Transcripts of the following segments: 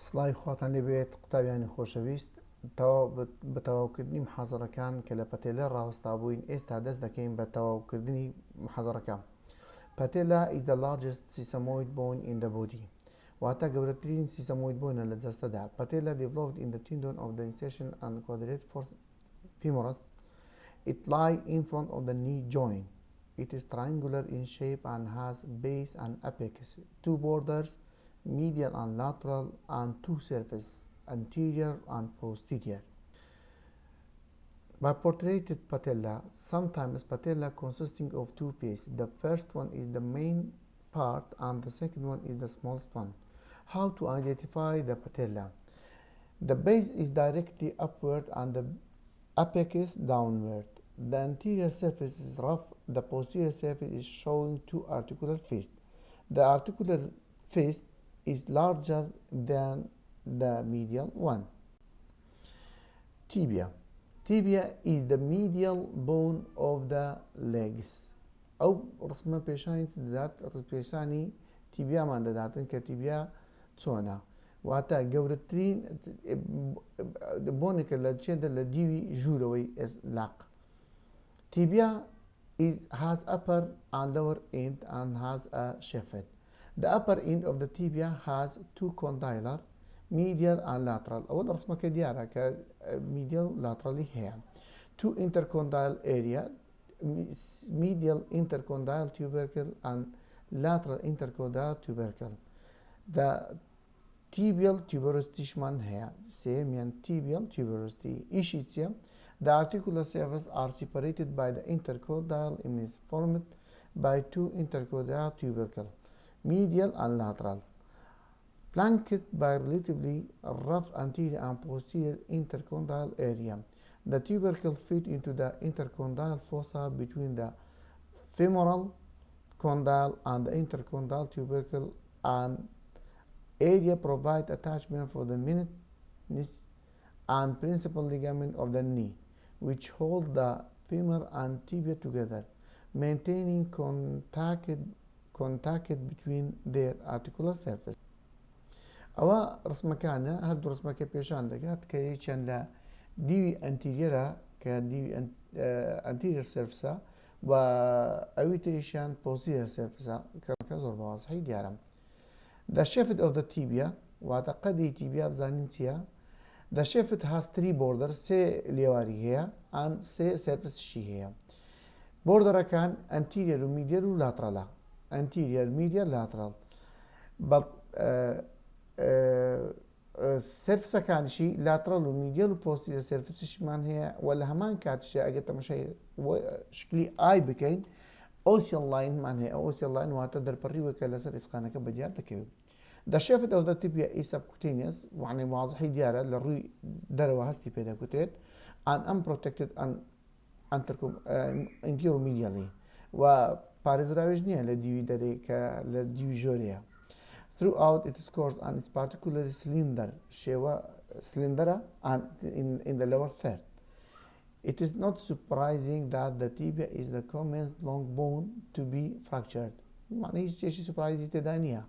سڵای خواتان لێبێت قوتابیانی خۆشەویست تەواو بە تەواوکردنی محازەڕەکان کە لە پەتێلە ڕاوەستا بووین ئێستا دەست دەکەین بە تەواوکردنی محازەڕەکە. پەتێلە is the largest sesamoid bone in the body. واتە گەورەترین سیسەمۆید بۆنە لە جەستەدا. پەتێلە developed in the tendon of the insertion and quadrate femoris. It lies in front of the knee joint. It is triangular in shape and has base and apex, two borders, medial and lateral, and two surfaces, anterior and posterior. By portrayed patella, sometimes patella consisting of two pieces. The first one is the main part and the second one is the smallest one. How to identify the patella? The base is directly upward and the apex is downward. The anterior surface is rough. The posterior surface is showing two articular fists. The articular fist is larger than the medial one. Tibia. Tibia is the medial bone of the legs. أو رسمة بيشاني تدات بيشاني تيبيا ما داتن كتيبيا تسونا واتا جورترين بونك اللي تشد اللي ديوي جوروي is لاق. Tibia has upper and lower end and has a sheath. The upper end of the tibia has two condylar, medial and lateral. أول رسمة كديارة medial laterally here. Two intercondyle area, medial intercondyle tubercle and lateral intercondyle tubercle. The tibial tuberosity شمان here. Same يعني tibial tuberosity. إيشيتسيا. The articular surfaces are separated by the intercondyle is formed by two intercondyle tubercle, medial and lateral, flanked by relatively rough anterior and posterior intercondyle area. The tubercle fit into the intercondyle fossa between the femoral condyle and the intercondyle tubercle, and area provide attachment for the meniscus and principal ligament of the knee, which hold the femur and tibia together, maintaining contact between their articular surface. أو رسمكانا هادو رسمكا بيشان دكات كي كان لا ديوي انتيريرا كديوي انتيرير سيرفسا و اويتريشان posterior سيرفسا كزور بواضحي ديارم. The shaft of the tibia وتقدي tibia بزانينتيا. The shaft has three borders, سي ليواري هي and سي surface شي هي. border كان anterior medial و lateral. anterior medial lateral. but surface كان شي lateral و medial و posterior surface شمان هي ولا همان كانت شي اجت مشي شكلي اي بكين ocean line مان هي ocean line وهتقدر بري وكلا سر اسقانك بديات تكيو. The shaft of the tibia is subcutaneous يعني واضحي ديارة للروي دروا هستي بيدا كتريت and unprotected and anteromedially و بارزراوجنيا لديوي داريك لديوي جوريا. Throughout its course and its particularly slender شوا slender and in the lower third. It is not surprising that the tibia is the commonest long bone to be fractured. يعني هيش شيء surprising تدانيها.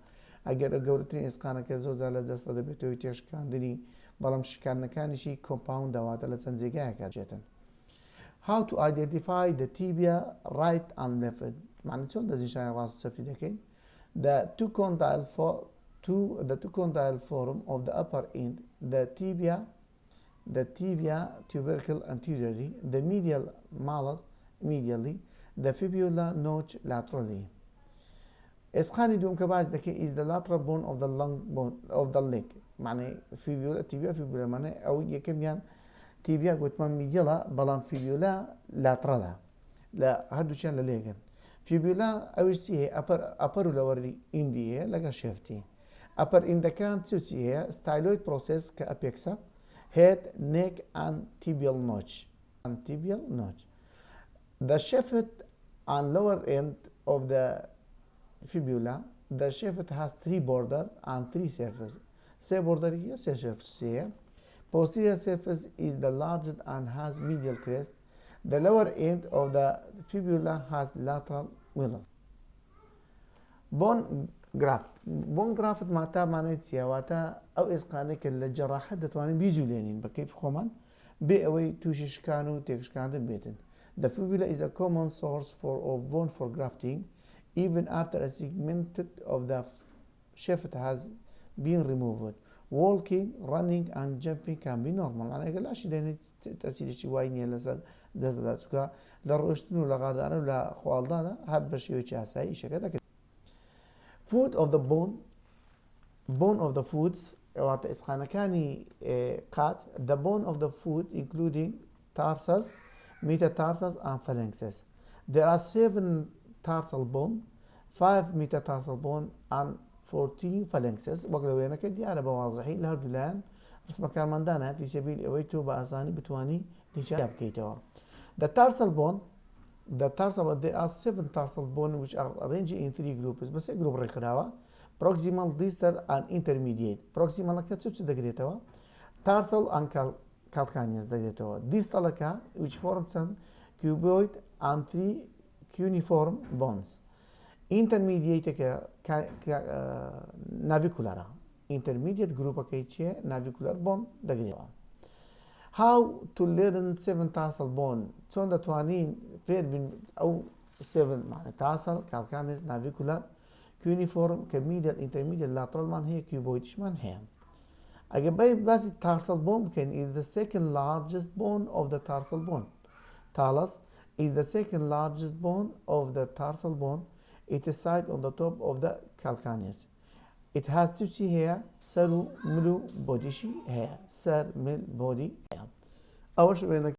اگر گەورەترین ئێسقانەکە زۆرجار لە جەستە دەبێتەوەی تێشکاندنی بەڵام شکاندنەکانیشی کۆمپاوند دەواتە لە چەند جێگایەکە دێتن. How to identify the tibia right and left. معنی چۆن دەستنیشانی ڕاست و چەپی دەکەین؟ The two condyle form of the upper end, the tibia tubercle anteriorly, the medial mallet medially, the fibula notch laterally. اسخاني دوم كباز دكي is the lateral bone of the long bone of the leg. معنى fibula tibia fibula معنى أو يكمل يعني tibia قلت ما ميجلا بلان fibula laterala. لا هادو شان لليجن. fibula أو هي upper lower end هي لقى شفتي. upper end كان تسوي هي styloid process كأبيكسا head neck and tibial notch. The shaft and lower end of the fibula, the shaft has three borders and three surfaces. Say border here, say surface here. Posterior surface is the largest and has medial crest. The lower end of the fibula has lateral wheels. Bone گرافت بۆن گرافت ماتامانێت چیاواتە ئەو ئێسقانێکە لە جەڕاحەت دەتوانین بیجوولێنین بە کەیف خۆمان بێ ئەوەی تووشی شکان و تێکشکاندن بێتن. The fibula is a common source of bone for grafting even after a segment of the shaft has been removed. Walking, running and jumping can be normal. أنا أقول لا شيء لأن تأثير شيء وايني لسه ده سكا للرشتن ولا غادر ولا خوالدانا هاد بشيء يشاسي شكله. Food of the bone of the foods وات إسخانة كاني قات the bone of the food including tarsus, metatarsus and phalanxes. There are 7 tarsal bone, 5 metatarsal bone and 14 phalanxes. وقلوا هنا كدي أنا بواضحي لها دولان بس مكان من دانا في سبيل أويتو بأساني بتواني لجاب كيتوا. The tarsal bone there are 7 tarsal bone which are arranged in 3 groups بس group ريخراوا proximal, distal and intermediate. Proximal كتشوف دقريتوا tarsal and calcaneus دقريتوا distal which forms an cuboid and 3 cuneiform bones. Intermediate navicular. Intermediate group navicular bone دقريتوا. How to learn 7 tarsal bone شلون دتوانين فين من أو 7 معنى tarsal calcaneus navicular cuneiform كميديال intermediate lateral مان هي cuboid مان هي أجيب بس tarsal bone can is the second largest bone of the tarsal bone. Talus is the second largest bone of the tarsal bone. It is sited on the top of the calcaneus. It has two hair, cell, middle body hair, cell, middle body hair. أول شيء